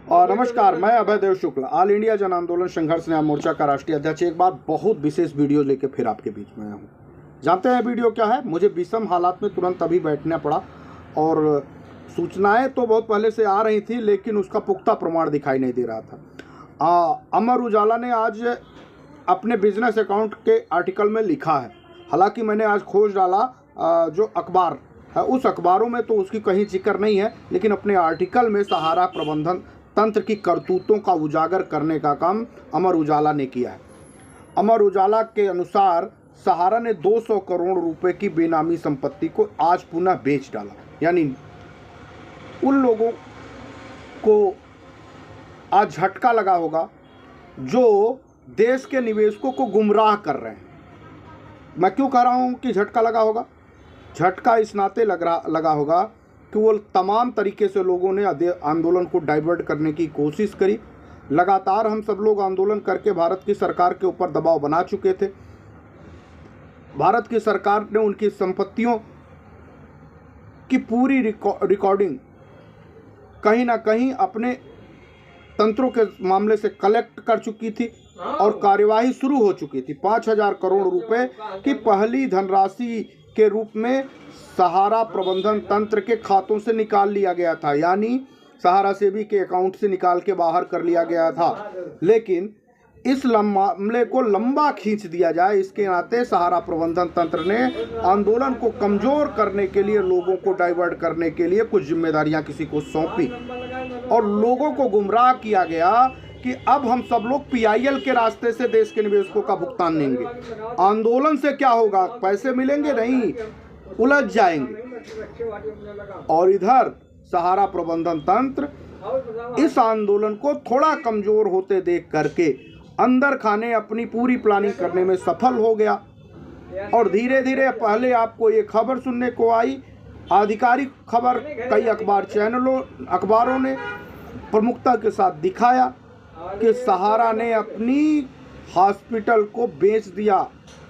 और नमस्कार, मैं अभय देव शुक्ल, ऑल इंडिया जन आंदोलन संघर्ष न्याय मोर्चा का राष्ट्रीय अध्यक्ष। एक बार बहुत विशेष वीडियो लेके फिर आपके बीच में आया हूँ। जानते हैं वीडियो क्या है? मुझे विषम हालात में तुरंत अभी बैठना पड़ा और सूचनाएं तो बहुत पहले से आ रही थी, लेकिन उसका पुख्ता प्रमाण दिखाई नहीं दे रहा था। अमर उजाला ने आज अपने बिजनेस अकाउंट के आर्टिकल में लिखा है, हालांकि मैंने आज खोज डाला जो अखबार है उस अखबारों में तो उसकी कहीं जिक्र नहीं है, लेकिन अपने आर्टिकल में सहारा प्रबंधन तंत्र की करतूतों का उजागर करने का काम अमर उजाला ने किया है। अमर उजाला के अनुसार सहारा ने 200 करोड़ रुपए की बेनामी संपत्ति को आज पुनः बेच डाला। यानी उन लोगों को आज झटका लगा होगा जो देश के निवेशकों को गुमराह कर रहे हैं। मैं क्यों कह रहा हूं कि झटका लगा होगा? झटका इस नाते लगा होगा कि वो तमाम तरीके से लोगों ने आंदोलन को डाइवर्ट करने की कोशिश करी। लगातार हम सब लोग आंदोलन करके भारत की सरकार के ऊपर दबाव बना चुके थे। भारत की सरकार ने उनकी संपत्तियों की पूरी रिकॉर्डिंग कहीं ना कहीं अपने तंत्रों के मामले से कलेक्ट कर चुकी थी और कार्यवाही शुरू हो चुकी थी। 5,000 करोड़ रुपए की पहली धनराशि के रूप में सहारा प्रबंधन तंत्र के खातों से निकाल लिया गया था, यानी सहारा सेबी के अकाउंट से निकाल के बाहर कर लिया गया था। लेकिन इस मामले को लंबा खींच दिया जाए, इसके नाते सहारा प्रबंधन तंत्र ने आंदोलन को कमजोर करने के लिए, लोगों को डाइवर्ट करने के लिए कुछ जिम्मेदारियां किसी को सौंपी और लोगों को गुमराह किया गया कि अब हम सब लोग पीआईएल के रास्ते से देश के निवेशकों का भुगतान लेंगे। आंदोलन से क्या होगा? पैसे मिलेंगे नहीं, उलझ जाएंगे। और इधर सहारा प्रबंधन तंत्र इस आंदोलन को थोड़ा कमजोर होते देख करके अंदर खाने अपनी पूरी प्लानिंग करने में सफल हो गया। और धीरे धीरे पहले आपको ये खबर सुनने को आई, आधिकारिक खबर कई अखबारों ने प्रमुखता के साथ दिखाया कि सहारा ने अपनी हॉस्पिटल को बेच दिया।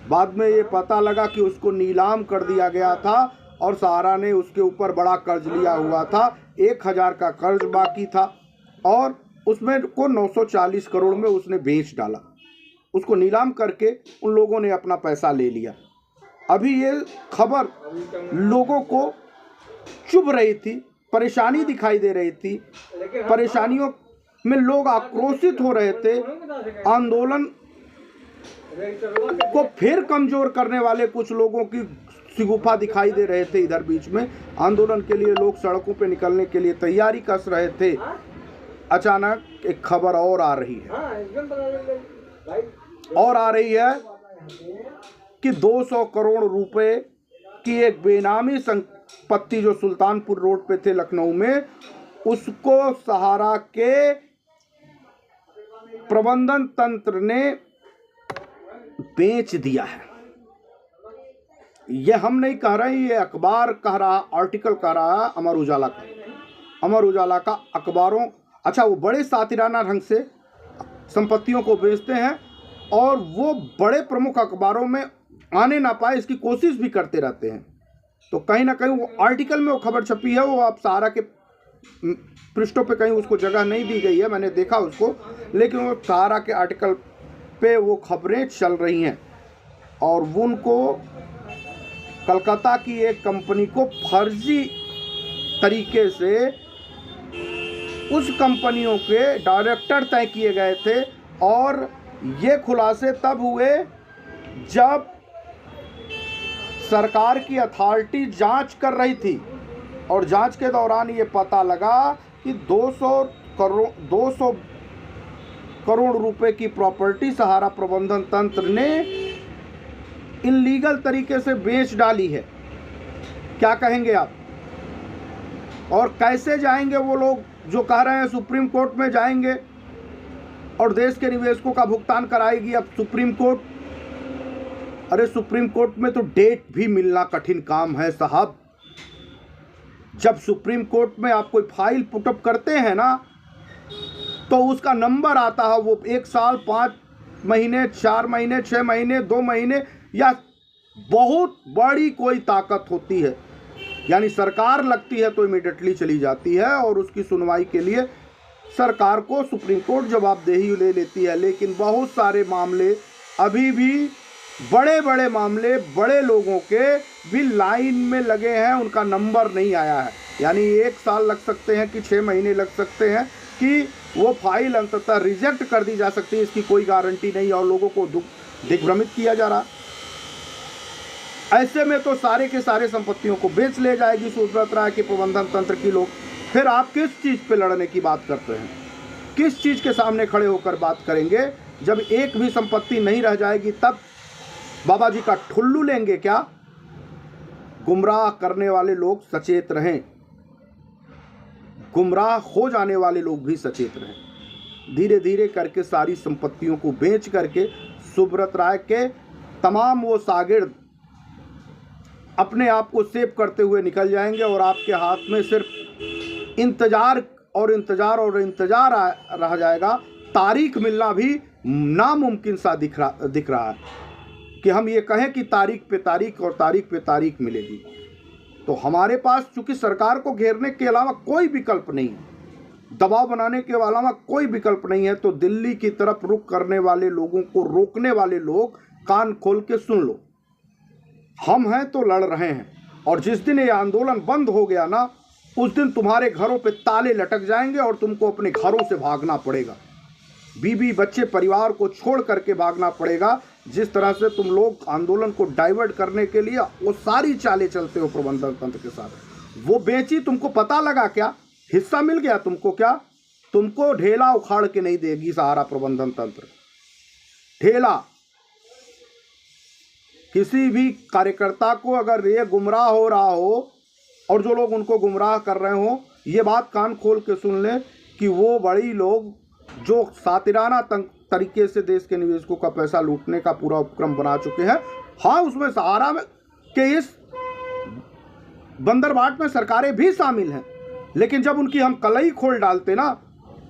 बाद में ये पता लगा कि उसको नीलाम कर दिया गया था और सहारा ने उसके ऊपर बड़ा कर्ज लिया हुआ था। 1,000 का कर्ज बाकी था और उसमें को 940 करोड़ में उसने बेच डाला। उसको नीलाम करके उन लोगों ने अपना पैसा ले लिया। अभी ये खबर लोगों को चुभ रही थी, परेशानी दिखाई दे रही थी, परेशानियों में लोग आक्रोशित हो रहे थे। आंदोलन को फिर कमजोर करने वाले कुछ लोगों की शिगुफा दिखाई दे रहे थे। इधर बीच में आंदोलन के लिए लोग सड़कों पे निकलने के लिए तैयारी कस रहे थे। अचानक एक खबर और आ रही है कि 200 करोड़ रुपए की एक बेनामी संपत्ति जो सुल्तानपुर रोड पे थे लखनऊ में, उसको सहारा के प्रबंधन तंत्र ने बेच दिया है। ये हम नहीं कह रहे, ये अखबार कह रहा, आर्टिकल कह रहा है अमर उजाला का अखबारों। अच्छा, वो बड़े सातिराना ढंग से संपत्तियों को बेचते हैं और वो बड़े प्रमुख अखबारों में आने ना पाए इसकी कोशिश भी करते रहते हैं। तो कहीं ना कहीं वो आर्टिकल में वो खबर छपी है, वो आप सहारा के पृष्ठों पे कहीं उसको जगह नहीं दी गई है, मैंने देखा उसको, लेकिन वो सहारा के आर्टिकल पे वो खबरें चल रही हैं। और उनको कलकत्ता की एक कंपनी को फर्जी तरीके से उस कंपनियों के डायरेक्टर तय किए गए थे और ये खुलासे तब हुए जब सरकार की अथॉरिटी जांच कर रही थी और जांच के दौरान ये पता लगा कि 200 करोड़ रुपए की प्रॉपर्टी सहारा प्रबंधन तंत्र ने इलीगल तरीके से बेच डाली है। क्या कहेंगे आप? और कैसे जाएंगे वो लोग जो कह रहे हैं सुप्रीम कोर्ट में जाएंगे और देश के निवेशकों का भुगतान कराएगी अब सुप्रीम कोर्ट? अरे सुप्रीम कोर्ट में तो डेट भी मिलना कठिन काम है साहब। जब सुप्रीम कोर्ट में आप कोई फाइल पुटअप करते हैं ना, तो उसका नंबर आता है, वो 1 साल, 5 महीने, 4 महीने, 6 महीने, 2 महीने या बहुत बड़ी कोई ताकत होती है। यानी सरकार लगती है तो इमीडिएटली चली जाती है और उसकी सुनवाई के लिए सरकार को सुप्रीम कोर्ट जवाबदेही ले लेती है, लेकिन बहुत सारे मामले अभी भी बड़े बड़े मामले बड़े लोगों के भी लाइन में लगे हैं, उनका नंबर नहीं आया है। यानी 1 साल लग सकते हैं कि 6 महीने लग सकते हैं कि वो फाइल अंततः रिजेक्ट कर दी जा सकती है, इसकी कोई गारंटी नहीं और लोगों को दिग्भ्रमित किया जा रहा। ऐसे में तो सारे के सारे संपत्तियों को बेच ले जाएगी सुब्रत राय के प्रबंधन तंत्र की लोग। फिर आप किस चीज़ पे लड़ने की बात करते हैं? किस चीज़ के सामने खड़े होकर बात करेंगे? जब एक भी संपत्ति नहीं रह जाएगी तब बाबा जी का ठुल्लू लेंगे क्या? गुमराह करने वाले लोग सचेत रहें, गुमराह हो जाने वाले लोग भी सचेत रहें। धीरे धीरे करके सारी संपत्तियों को बेच करके सुब्रत राय के तमाम वो शागिर्द अपने आप को सेव करते हुए निकल जाएंगे और आपके हाथ में सिर्फ इंतजार रह जाएगा। तारीख मिलना भी नामुमकिन सा दिख रहा है कि हम ये कहें कि तारीख पे तारीख मिलेगी। तो हमारे पास चूंकि सरकार को घेरने के अलावा कोई विकल्प नहीं है, दबाव बनाने के अलावा कोई विकल्प नहीं है, तो दिल्ली की तरफ रुख करने वाले लोगों को रोकने वाले लोग कान खोल के सुन लो। हम हैं तो लड़ रहे हैं, और जिस दिन ये आंदोलन बंद हो गया ना, उस दिन तुम्हारे घरों पे ताले लटक जाएंगे और तुमको अपने घरों से भागना पड़ेगा। बीवी बच्चे परिवार को छोड़ करके भागना पड़ेगा। जिस तरह से तुम लोग आंदोलन को डाइवर्ट करने के लिए वो सारी चालें चलते हो प्रबंधन तंत्र के साथ, वो बेची, तुमको पता लगा क्या? हिस्सा मिल गया तुमको क्या? तुमको ढेला उखाड़ के नहीं देगी सहारा प्रबंधन तंत्र। ढेला किसी भी कार्यकर्ता को अगर ये गुमराह हो रहा हो और जो लोग उनको गुमराह कर रहे हो, ये बात कान खोल के सुन ले कि वो बड़ी लोग जो सातिराना तरीके से देश के निवेशकों का पैसा लूटने का पूरा उपक्रम बना चुके हैं। हाँ, उसमें सहारा में के इस बंदरबाट में सरकारें भी शामिल हैं, लेकिन जब उनकी हम कलई खोल डालते ना,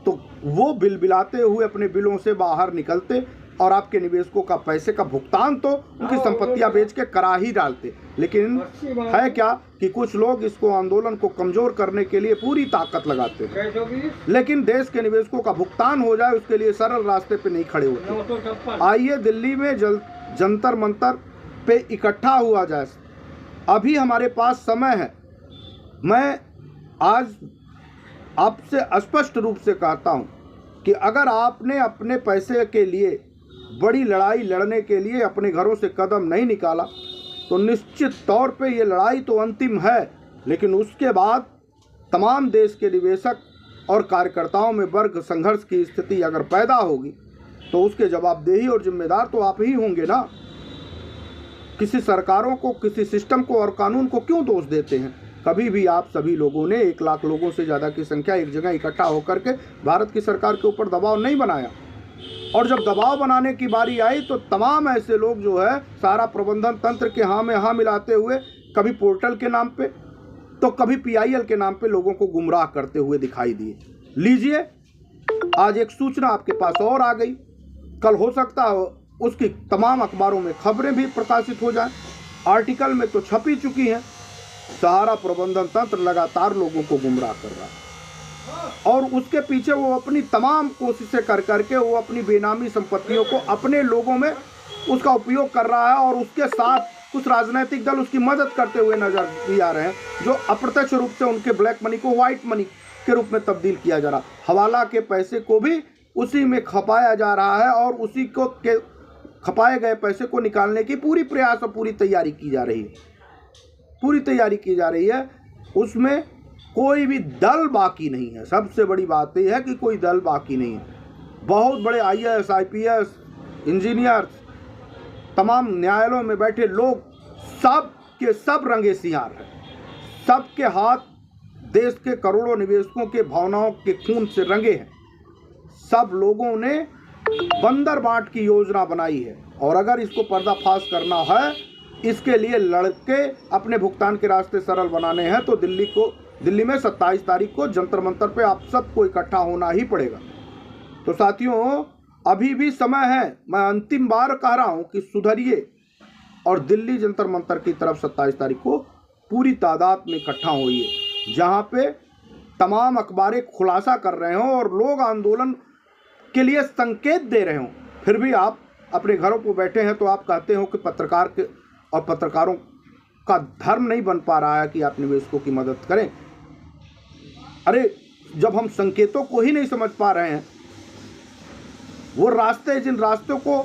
तो वो बिलबिलाते हुए अपने बिलों से बाहर निकलते और आपके निवेशकों का पैसे का भुगतान तो उनकी संपत्तियां बेच के करा ही डालते। लेकिन है क्या कि कुछ लोग इसको आंदोलन को कमजोर करने के लिए पूरी ताकत लगाते हैं, लेकिन देश के निवेशकों का भुगतान हो जाए उसके लिए सरल रास्ते पे नहीं खड़े होते। आइए दिल्ली में जंतर मंतर पे इकट्ठा हुआ जाए। अभी हमारे पास समय है। मैं आज आपसे स्पष्ट रूप से कहता हूं कि अगर आपने अपने पैसे के लिए बड़ी लड़ाई लड़ने के लिए अपने घरों से कदम नहीं निकाला, तो निश्चित तौर पे ये लड़ाई तो अंतिम है, लेकिन उसके बाद तमाम देश के निवेशक और कार्यकर्ताओं में वर्ग संघर्ष की स्थिति अगर पैदा होगी तो उसके जवाबदेही और जिम्मेदार तो आप ही होंगे ना। किसी सरकारों को, किसी सिस्टम को और कानून को क्यों दोष देते हैं? कभी भी आप सभी लोगों ने 1 लाख लोगों से ज़्यादा की संख्या एक जगह इकट्ठा होकर के भारत की सरकार के ऊपर दबाव नहीं बनाया, और जब दबाव बनाने की बारी आई तो तमाम ऐसे लोग जो है सारा प्रबंधन तंत्र के हाँ में हाँ मिलाते हुए कभी पोर्टल के नाम पे तो कभी PIL के नाम पे लोगों को गुमराह करते हुए दिखाई दिए। लीजिए, आज एक सूचना आपके पास और आ गई। कल हो सकता है उसकी तमाम अखबारों में खबरें भी प्रकाशित हो जाएं, आर्टिकल में तो छपी चुकी हैं। सहारा प्रबंधन तंत्र लगातार लोगों को गुमराह कर रहा है और उसके पीछे वो अपनी तमाम कोशिशें कर करके वो अपनी बेनामी संपत्तियों को अपने लोगों में उसका उपयोग कर रहा है, और उसके साथ कुछ राजनीतिक दल उसकी मदद करते हुए नजर भी आ रहे हैं, जो अप्रत्यक्ष रूप से उनके ब्लैक मनी को व्हाइट मनी के रूप में तब्दील किया जा रहा है। हवाला के पैसे को भी उसी में खपाया जा रहा है और उसी को के खपाए गए पैसे को निकालने की पूरी प्रयास और पूरी तैयारी की जा रही है। उसमें कोई भी दल बाकी नहीं है। सबसे बड़ी बात यह है कि कोई दल बाकी नहीं है। बहुत बड़े IAS, IPS, इंजीनियर, तमाम न्यायालयों में बैठे लोग सब के सब रंगे सियार हैं। सबके हाथ देश के करोड़ों निवेशकों के भावनाओं के खून से रंगे हैं। सब लोगों ने बंदरबाट की योजना बनाई है, और अगर इसको पर्दाफाश करना है, इसके लिए लड़के अपने भुगतान के रास्ते सरल बनाने हैं, तो दिल्ली में 27 तारीख को जंतर मंतर पे आप सबको इकट्ठा होना ही पड़ेगा। तो साथियों, अभी भी समय है। मैं अंतिम बार कह रहा हूं कि सुधरिए और दिल्ली जंतर मंतर की तरफ 27 तारीख को पूरी तादाद में इकट्ठा होइए, जहां पे तमाम अखबारें खुलासा कर रहे हों और लोग आंदोलन के लिए संकेत दे रहे हों, फिर भी आप अपने घरों पर बैठे हैं, तो आप कहते हो कि पत्रकार के और पत्रकारों का धर्म नहीं बन पा रहा है कि आप निवेशकों की मदद करें। अरे जब हम संकेतों को ही नहीं समझ पा रहे हैं, वो रास्ते, जिन रास्तों को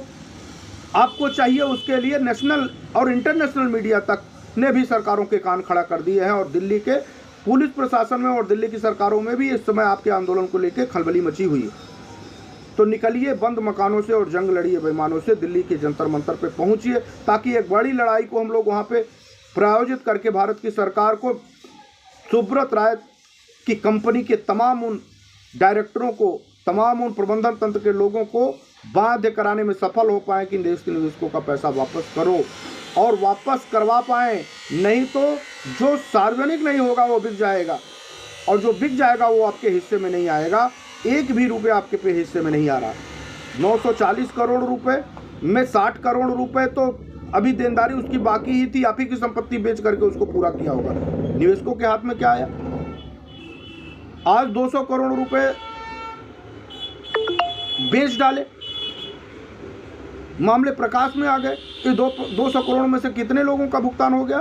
आपको चाहिए, उसके लिए नेशनल और इंटरनेशनल मीडिया तक ने भी सरकारों के कान खड़ा कर दिए हैं और दिल्ली के पुलिस प्रशासन में और दिल्ली की सरकारों में भी इस समय आपके आंदोलन को लेकर खलबली मची हुई है। तो निकलिए बंद मकानों से और जंग लड़िए बेईमानों से, दिल्ली के जंतर मंतर पे पहुंचिए, ताकि एक बड़ी लड़ाई को हम लोग वहां पे प्रायोजित करके भारत की सरकार को, सुब्रत राय की कंपनी के तमाम उन डायरेक्टरों को, तमाम उन प्रबंधन तंत्र के लोगों को बाध्य कराने में सफल हो पाए कि देश के निवेशकों का पैसा वापस करो और वापस करवा पाएँ। नहीं तो जो सार्वजनिक नहीं होगा वो बिक जाएगा, और जो बिक जाएगा वो आपके हिस्से में नहीं आएगा। एक भी रुपये आपके पे हिस्से में नहीं आ रहा। 940 करोड़ रुपए में 60 करोड़ रुपए तो अभी देनदारी उसकी बाकी ही थी, आप ही की संपत्ति बेच करके उसको पूरा किया होगा। निवेशकों के हाथ में क्या आया? आज 200 करोड़ रुपए बेच डाले, मामले प्रकाश में आ गए कि 200 करोड़ में से कितने लोगों का भुगतान हो गया।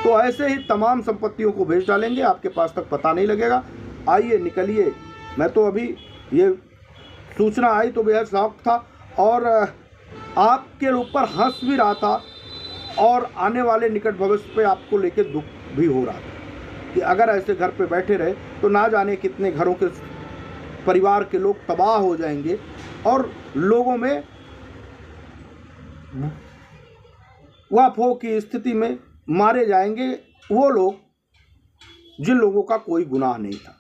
तो ऐसे ही तमाम संपत्तियों को बेच डालेंगे, आपके पास तक पता नहीं लगेगा। आइए निकलिए। मैं तो अभी ये सूचना आई तो बेहद शौक था और आपके ऊपर हंस भी रहा था, और आने वाले निकट भविष्य पे आपको लेकर दुख भी हो रहा था कि अगर ऐसे घर पे बैठे रहे तो ना जाने कितने घरों के परिवार के लोग तबाह हो जाएंगे और लोगों में वाफो की स्थिति में मारे जाएंगे वो लोग जिन लोगों का कोई गुनाह नहीं था।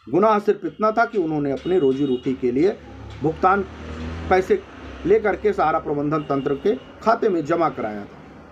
गुनाह सिर्फ इतना था कि उन्होंने अपनी रोजी रोटी के लिए भुगतान पैसे लेकर के सहारा प्रबंधन तंत्र के खाते में जमा कराया था।